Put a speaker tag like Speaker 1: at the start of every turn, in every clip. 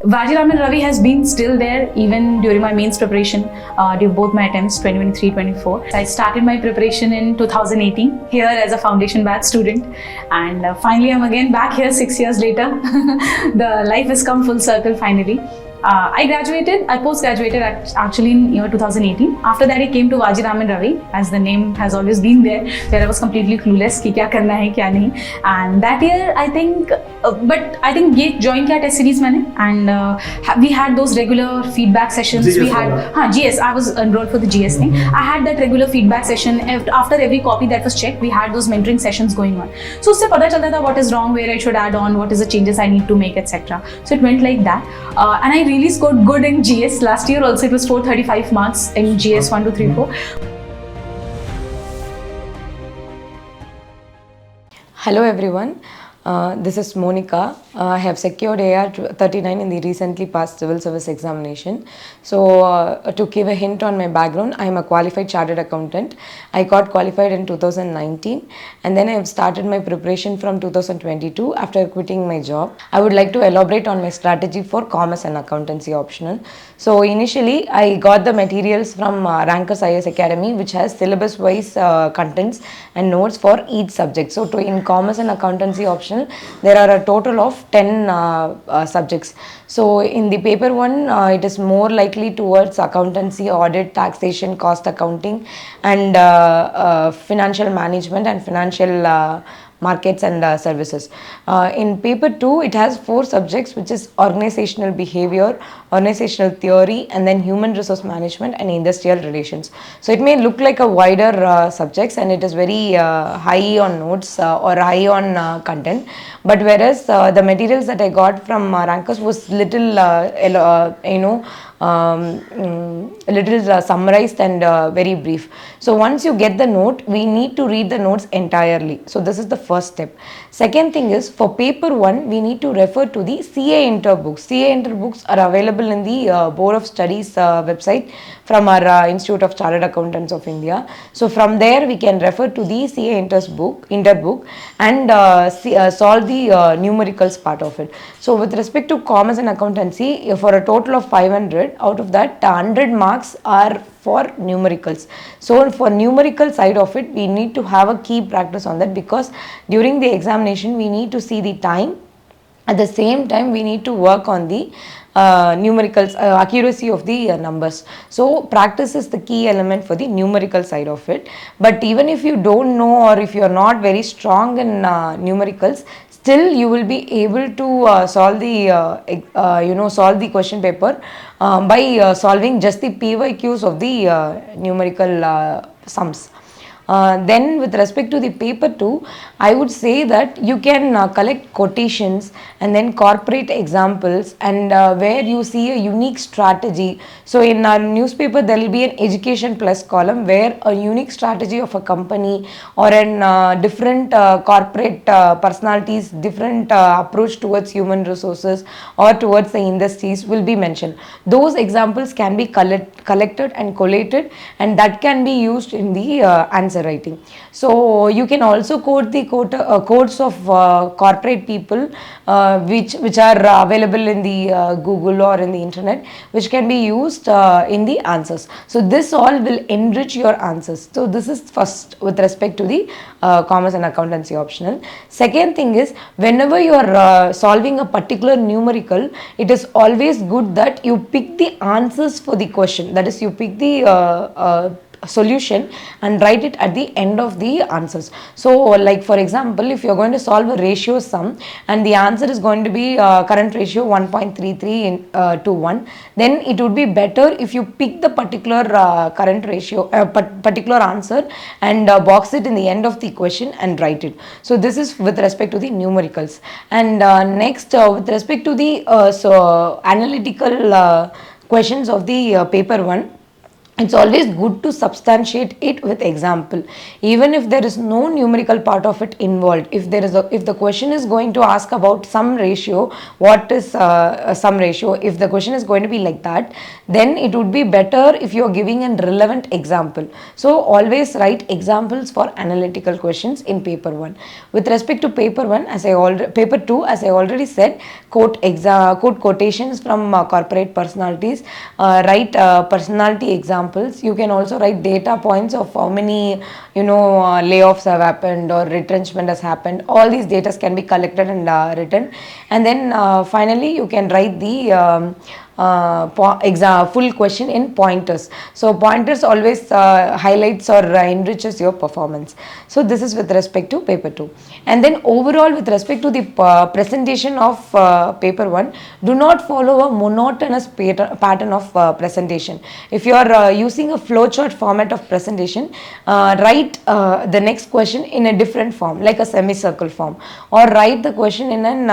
Speaker 1: Vajiraman Ravi has been still there even during my mains preparation, during both my attempts 2023-24. I started my preparation in 2018 here as a foundation batch student, and finally I'm again back here 6 years later. The life has come full circle finally. I post-graduated actually in year 2018. After that, I came to Vajiraman Ravi, as the name has always been there, where I was completely clueless कि क्या करना है क्या नहीं. And that year, I think ये join किया test series मैंने, and we had those regular feedback sessions.
Speaker 2: GS
Speaker 1: we had GS. I was enrolled for the GS thing. I had that regular feedback session after every copy that was checked. We had those mentoring sessions going on. So उससे पता चलता था what is wrong, where I should add on, what is the changes I need to make, etc. So it went like that, and I really scored good in GS. Last year also it was 435 marks in GS 1, 2, 3, 4.
Speaker 3: Hello everyone, this is Monica. I have secured AR 39 in the recently passed civil service examination. So to give a hint on my background, I am a qualified chartered accountant. I got qualified in 2019 and then I have started my preparation from 2022 after quitting my job. I would like to elaborate on my strategy for commerce and accountancy optional. So initially I got the materials from Rankers IAS Academy, which has syllabus wise contents and notes for each subject. So in commerce and accountancy optional, there are a total of 10 subjects. So in the paper 1, it is more likely towards accountancy, audit, taxation, cost accounting, and financial management and financial markets and services. In paper 2, it has 4 subjects, which is organizational behavior, organizational theory, and then human resource management and industrial relations. So it may look like a wider subjects, and it is very high on notes or high on content. But whereas the materials that I got from Rankers was little little summarized and very brief. So once you get the note, we need to read the notes entirely. So this is the first step. Second thing is, for paper 1, we need to refer to the CA Inter books. CA Inter books are available in the Board of Studies website from our Institute of Chartered Accountants of India. So from there we can refer to the CA Inter book and solve the numericals part of it. So with respect to commerce and accountancy, for a total of 500, out of that 100 marks are for numericals. So for numerical side of it, we need to have a key practice on that, because during the examination we need to see the time. At the same time, we need to work on the numericals, accuracy of the numbers. So practice is the key element for the numerical side of it. But even if you don't know, or if you are not very strong in numericals, still you will be able to solve the question paper by solving just the PYQs of the numerical sums. Then with respect to the paper 2, I would say that you can collect quotations and then corporate examples, and where you see a unique strategy. So in our newspaper, there will be an education plus column where a unique strategy of a company or an different corporate personalities, different approach towards human resources or towards the industries will be mentioned. Those examples can be collected and collated, and that can be used in the answer writing. So you can also quote the quotes of corporate people which are available in the Google or in the internet, which can be used in the answers. So this all will enrich your answers. So this is first with respect to the commerce and accountancy optional. Second thing is, whenever you are solving a particular numerical, it is always good that you pick the answers for the question. That is, you pick the solution and write it at the end of the answers. So like for example, if you're going to solve a ratio sum and the answer is going to be current ratio 1.33 to 1, then it would be better if you pick the particular current ratio, particular answer, and box it in the end of the question and write it. So this is with respect to the numericals. And next, with respect to the analytical questions of the paper 1, it's always good to substantiate it with example, even if there is no numerical part of it involved. If the question is going to ask about some ratio, what is some ratio, if the question is going to be like that, then it would be better if you are giving a relevant example. So always write examples for analytical questions in paper 1. With respect to paper 1, paper 2, as I already said, quote quotations from corporate personalities, write personality examples. You can also write data points of how many layoffs have happened or retrenchment has happened. All these data can be collected and written, and then finally you can write the full question in pointers. So pointers always highlights or enriches your performance. So this is with respect to paper 2. And then overall, with respect to the presentation of paper 1, do not follow a monotonous pattern of presentation. If you are using a flowchart format of presentation, write the next question in a different form, like a semicircle form, or write the question in an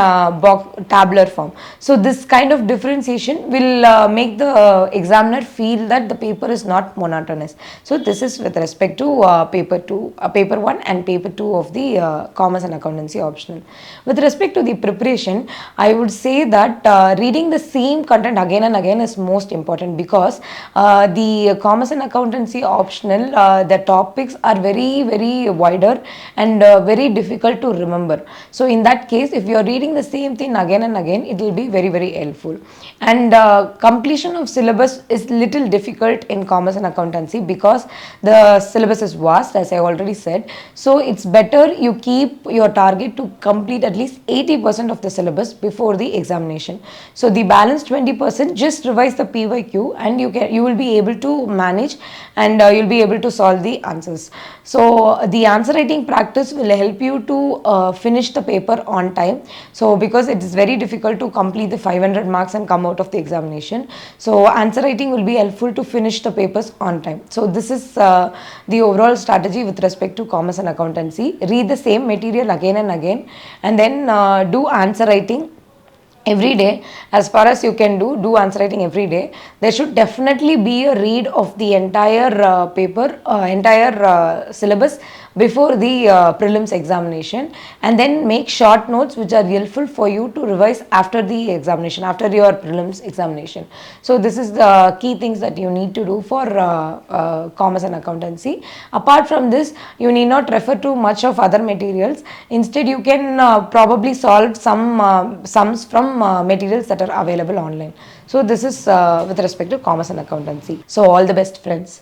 Speaker 3: tabular form. So this kind of differentiation will make the examiner feel that the paper is not monotonous. So this is with respect to paper 1 and paper 2 of the commerce and accountancy optional. With respect to the preparation, I would say that reading the same content again and again is most important, because the commerce and accountancy optional, the topics are very, very wider and very difficult to remember. So in that case, if you are reading the same thing again and again, it will be very, very helpful. And completion of syllabus is little difficult in commerce and accountancy, because the syllabus is vast, as I already said. So it's better you keep your target to complete at least 80% of the syllabus before the examination. So the balance 20%, just revise the PYQ and you will be able to manage, and you'll be able to solve the answers. So the answer writing practice will help you to finish the paper on time. So because it is very difficult to complete the 500 marks and come out of the examination, so answer writing will be helpful to finish the papers on time. So this is the overall strategy with respect to commerce and accountancy. Read the same material again and again, and then do answer writing every day. As far as you can do answer writing every day. There should definitely be a read of the entire entire syllabus before the prelims examination, and then make short notes which are helpful for you to revise after the examination, after your prelims examination. So this is the key things that you need to do for commerce and accountancy. Apart from this, you need not refer to much of other materials. Instead, you can probably solve some sums from materials that are available online. So this is with respect to commerce and accountancy. So all the best, friends.